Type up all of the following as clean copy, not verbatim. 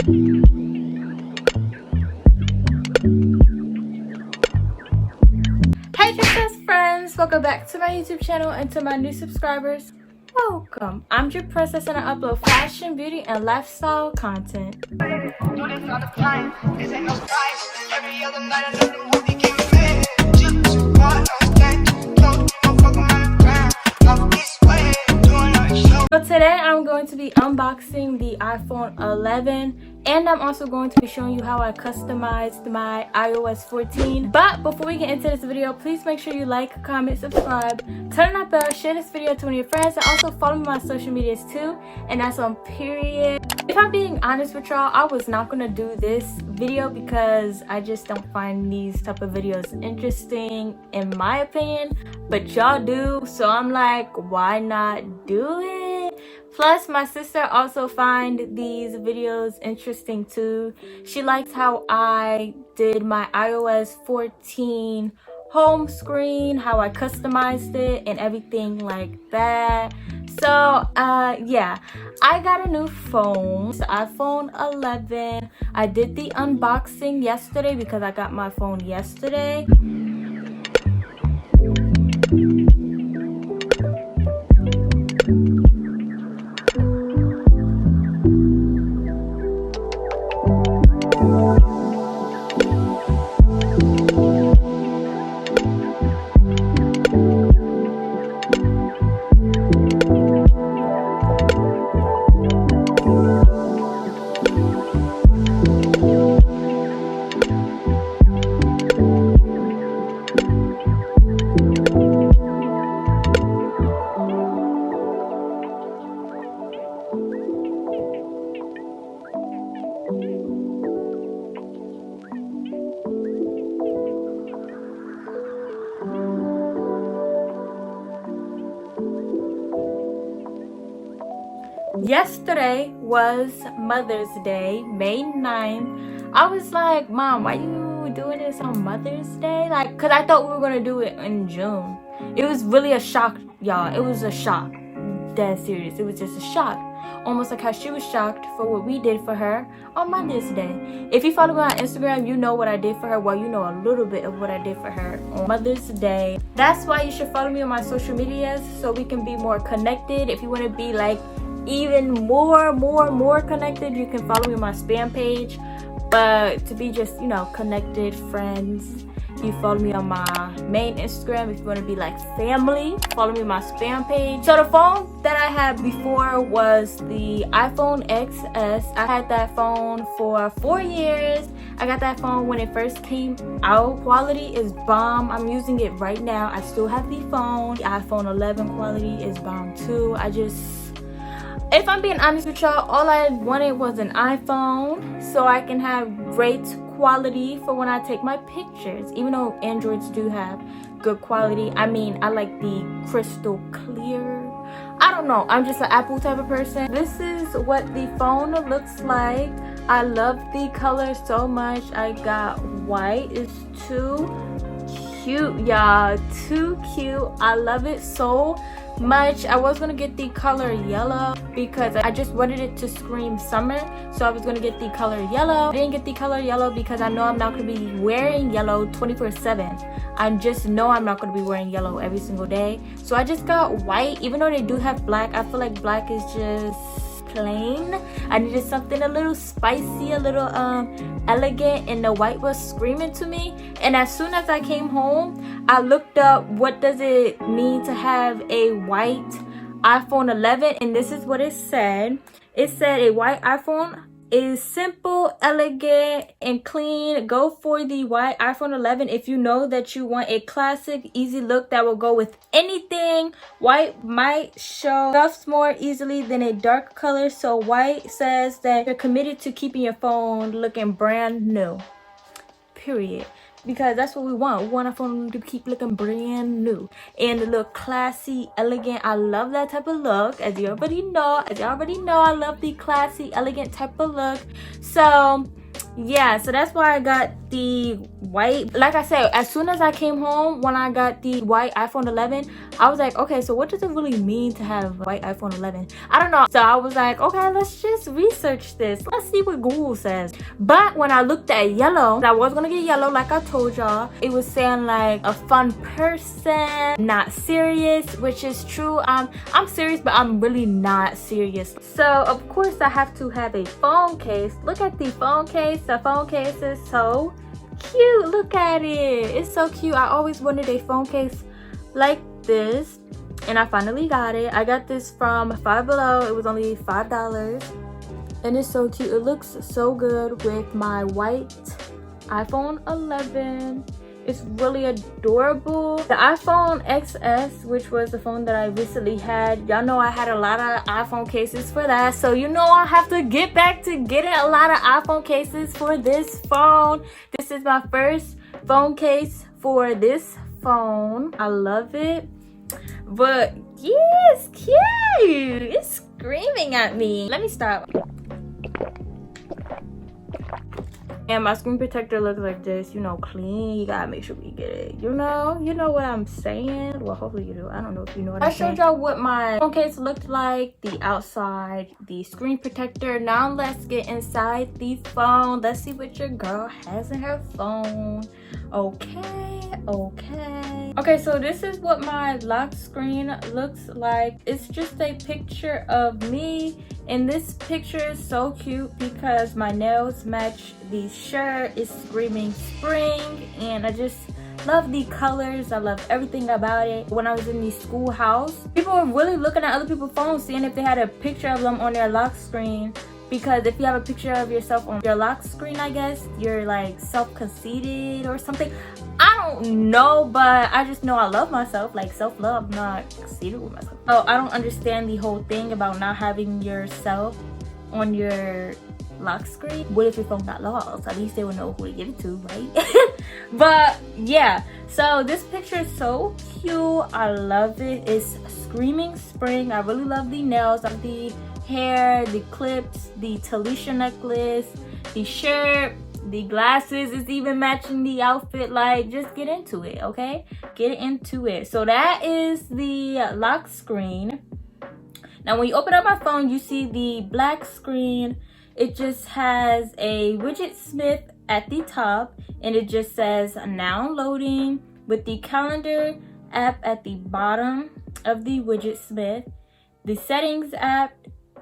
Hey Dripcess friends, welcome back to my YouTube channel and to my new subscribers, welcome. I'm Dripcess and I upload fashion, beauty, and lifestyle content. So today I'm going to be unboxing the iPhone 11 and I'm also going to be showing you how I customized my iOS 14. But before we get into this video, please make sure you like, comment, subscribe, turn on that bell, share this video to one of your friends, and also follow me on my social medias too, and that's on period. If I'm being honest with y'all, I was not going to do this video because I just don't find these type of videos interesting in my opinion, but y'all do, so I'm like, why not do it? Plus, my sister also find these videos interesting too. She likes how I did my iOS 14 home screen, how I customized it and everything like that. So yeah, I got a new phone. It's the iPhone 11. I did the unboxing yesterday because I got my phone yesterday. Yesterday was Mother's Day, May 9th. I was like, Mom, why you doing this on Mother's Day? Like, because I thought we were going to do it in June. It was really a shock, y'all. It was a shock. Dead serious. It was just a shock. Almost like how she was shocked for what we did for her on Mother's Day. If you follow me on Instagram, you know what I did for her. Well, you know a little bit of what I did for her on Mother's Day. That's why you should follow me on my social medias so we can be more connected. If you want to be like even more connected, you can follow me on my spam page. But to be just, you know, connected friends, you follow me on my main Instagram. If you want to be like family, follow me on my spam page. So the phone that I had before was the iPhone XS. I had that phone for 4 years. I got that phone when it first came out. Quality is bomb. I'm using it right now. I still have the phone. The iPhone 11 quality is bomb too. If I'm being honest with y'all, all I wanted was an iPhone so I can have great quality for when I take my pictures. Even though Androids do have good quality, I mean, I like the crystal clear. I don't know, I'm just an Apple type of person. This is what the phone looks like. I love the color so much. I got white. It's too cute, y'all. Too cute. I love it so much. I was gonna get the color yellow because I just wanted it to scream summer, so I was gonna get the color yellow. I didn't get the color yellow because I know I'm not gonna be wearing yellow 24/7. I just know I'm not gonna be wearing yellow every single day, so I just got white. Even though they do have black, I feel like black is just plain. I needed something a little spicy, a little elegant, and the white was screaming to me. And as soon as I came home, I looked up what does it mean to have a white iPhone 11, and this is what it said. It said a white iPhone is simple, elegant, and clean. Go for the white iPhone 11 if you know that you want a classic, easy look that will go with anything. White might show scuffs more easily than a dark color, so white says that you're committed to keeping your phone looking brand new. Period. Because that's what we want. We want our phone to keep looking brand new and look classy, elegant. I love that type of look. As you already know, I love the classy, elegant type of look. So yeah, so that's why I got the white. Like I said, as soon as I came home, when I got the white iPhone 11, I was like, okay, so what does it really mean to have a white iPhone 11? I don't know. So I was like, okay, let's just research this. Let's see what Google says. But when I looked at yellow, I was gonna get yellow like I told y'all. It was saying like a fun person, not serious, which is true. I'm serious, but I'm really not serious. So of course I have to have a phone case. Look at the phone case. The phone case is so cute. Look at it. It's so cute. I always wanted a phone case like this, and I finally got it. I got this from Five Below. It was only $5, and it's so cute. It looks so good with my white iPhone 11. It's really adorable. The iPhone XS, which was the phone that I recently had, y'all know I had a lot of iPhone cases for that, so you know I have to get back to getting a lot of iPhone cases for this phone. This is my first phone case for this phone. I love it. But yeah, it's cute. It's screaming at me. Let me stop. And my screen protector looks like this, you know, clean. You gotta make sure we get it. You know what I'm saying? Well, hopefully you do. I don't know if you know what I'm saying. I showed y'all what my phone case looked like, the outside, the screen protector. Now let's get inside the phone. Let's see what your girl has in her phone. Okay, so this is what my lock screen looks like. It's just a picture of me, and this picture is so cute because my nails match the shirt. It's screaming spring, and I just love the colors. I love everything about it. When I was in the schoolhouse, people were really looking at other people's phones, seeing if they had a picture of them on their lock screen. Because if you have a picture of yourself on your lock screen, I guess you're like self-conceited or something. I don't know, but I just know I love myself, like self-love, not conceited with myself. Oh, I don't understand the whole thing about not having yourself on your lock screen. What if your phone got lost? At least they would know who to give it to, right? But yeah, so this picture is so cute. I love it. It's screaming spring. I really love the nails, I love the hair, the clips, the Talesha necklace, the shirt, the glasses is even matching the outfit. Like, just get into it, okay? Get into it. So that is the lock screen. Now when you open up my phone, you see the black screen. It just has a widget Smith at the top, and it just says now loading with the calendar app at the bottom of the widget Smith, the settings app,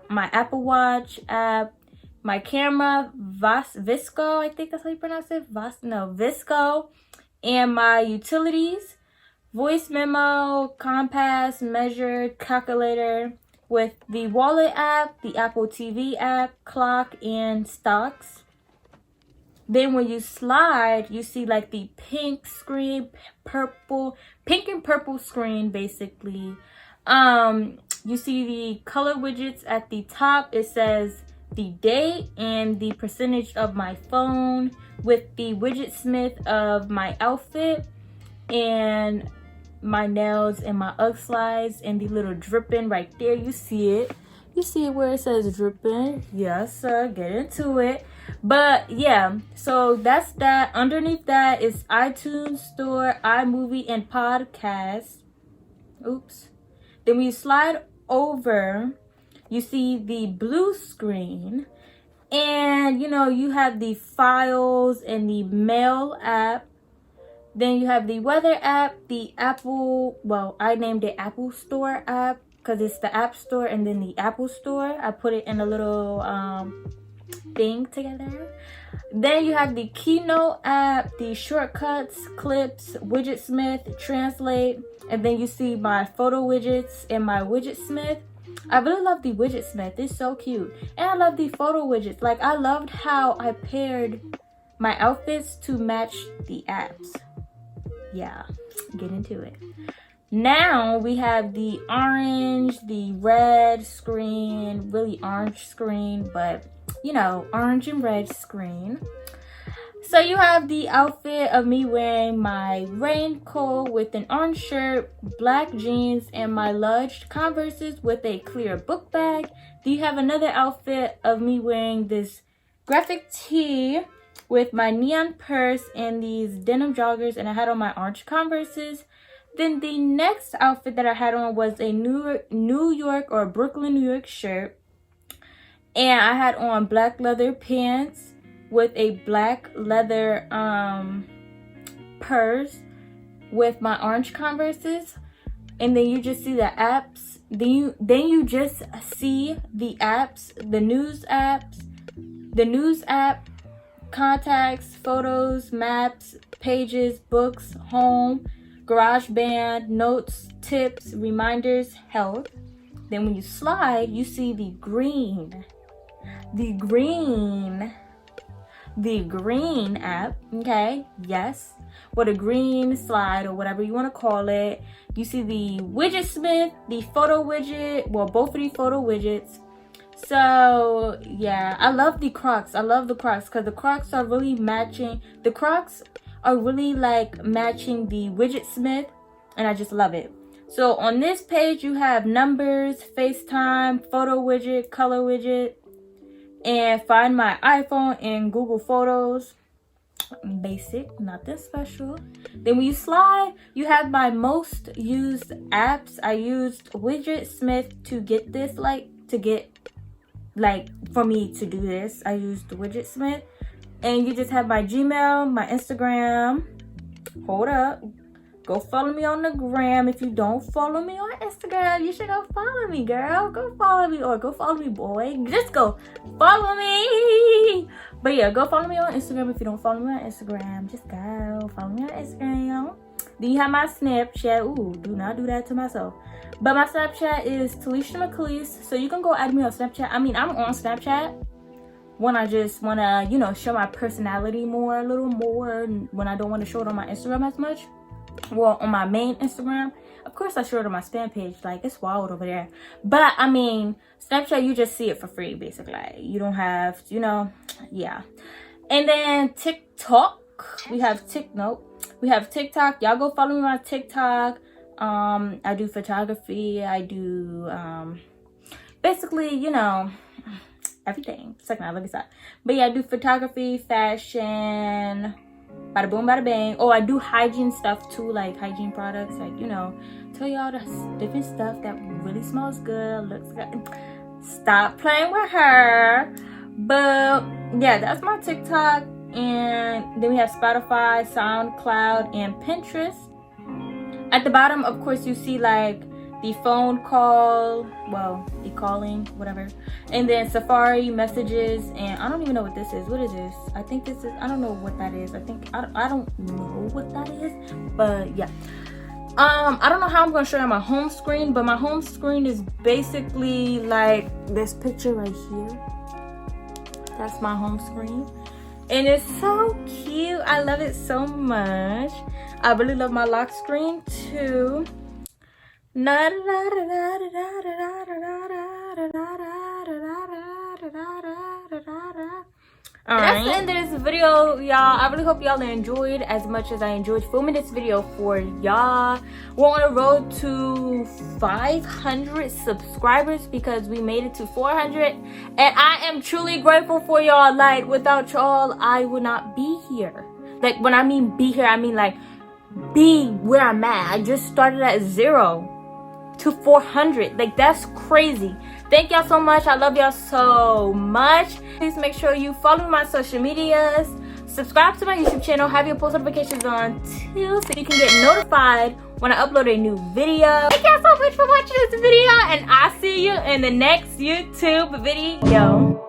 my Apple Watch app, my camera, Visco, I think that's how you pronounce it, Visco, and my utilities, voice memo, compass, measure, calculator, with the wallet app, the Apple TV app, clock, and stocks. Then when you slide, you see like the pink screen, pink and purple screen basically. You see the color widgets at the top. It says the date and the percentage of my phone with the widget Smith of my outfit and my nails and my UGG slides and the little dripping right there. You see it. You see it where it says dripping. Yes, sir. Get into it. But yeah, so that's that. Underneath that is iTunes Store, iMovie, and Podcast. Oops. Then when you slide over, you see the blue screen, and you know you have the files and the mail app. Then you have the weather app, the Apple, well, I named it Apple Store app because it's the App Store and then the Apple Store. I put it in a little thing together. Then you have the Keynote app, the shortcuts, clips, widget Smith, translate, and then you see my photo widgets and my widget Smith. I really love the widget Smith. It's so cute. And I love the photo widgets. Like, I loved how I paired my outfits to match the apps. Yeah, get into it. Now we have the orange, the red screen, really orange screen, but you know, orange and red screen. So you have the outfit of me wearing my raincoat with an orange shirt, black jeans, and my Lush Converses with a clear book bag. Do you have another outfit of me wearing this graphic tee with my neon purse and these denim joggers, and I had on my orange Converses. Then the next outfit that I had on was a New York or Brooklyn, New York shirt. And I had on black leather pants with a black leather purse with my orange Converses. And then you just see the apps. Then you just see the apps, the news app, contacts, photos, maps, pages, books, home, GarageBand, notes, tips, reminders, health. Then when you slide, you see the green app, okay? Yes, with a green slide or whatever you want to call it. You see the widget smith, the photo widget, well, both of these photo widgets. So yeah, I love the Crocs. I love the Crocs because the Crocs are really matching. The Crocs are really like matching the widget smith, and I just love it. So on this page you have numbers, FaceTime, photo widget, color widget, and find my iPhone and Google Photos. Basic, nothing special. Then when you slide, you have my most used apps. I used widget smith to get this, for me to do this. I used widget smith. And you just have my Gmail, my Instagram. Hold up. Go follow me on the gram. If you don't follow me on Instagram, you should go follow me, girl. Go follow me, or go follow me, boy. Just go follow me. But yeah, go follow me on Instagram. If you don't follow me on Instagram, just go follow me on Instagram. Then you have my Snapchat. Ooh, do not do that to myself. But my Snapchat is Talesha. So you can go add me on Snapchat. I mean, I'm on Snapchat when I just want to, you know, show my personality more, a little more. When I don't want to show it on my Instagram as much. Well, on my main Instagram, of course I show it on my spam page. Like, it's wild over there. But I mean, Snapchat, you just see it for free, basically. Like, you don't have, you know, yeah. And then TikTok, we have TikTok. Y'all go follow me on TikTok. I do photography. I do basically, you know, everything. Second, look at that. But yeah, I do photography, fashion. Bada boom, bada bang. Oh, I do hygiene stuff too, like hygiene products, like, you know, tell y'all the different stuff that really smells good, looks good. Stop playing with her. But yeah, that's my TikTok. And then we have Spotify, SoundCloud, and Pinterest. At the bottom, of course, you see like the phone call, well, the calling, whatever. And then Safari, messages, and I don't even know what this is. What is this? I think this is, I don't know what that is. I don't know what that is, but yeah. I don't know how I'm gonna show you my home screen, but my home screen is basically like this picture right here. That's my home screen. And it's so cute. I love it so much. I really love my lock screen too. That's the end of this video, y'all. I really hope y'all enjoyed as much as I enjoyed filming this video for y'all. We're on the road to 500 subscribers because we made it to 400, and I am truly grateful for y'all. Like, without y'all, I would not be here. Like, when I mean be here, I mean like be where I'm at. I just started at 0 to 400. Like, that's crazy. Thank y'all so much. I love y'all so much. Please make sure you follow my social medias, subscribe to my YouTube channel, have your post notifications on too, so you can get notified when I upload a new video. Thank y'all so much for watching this video, and I'll see you in the next YouTube video.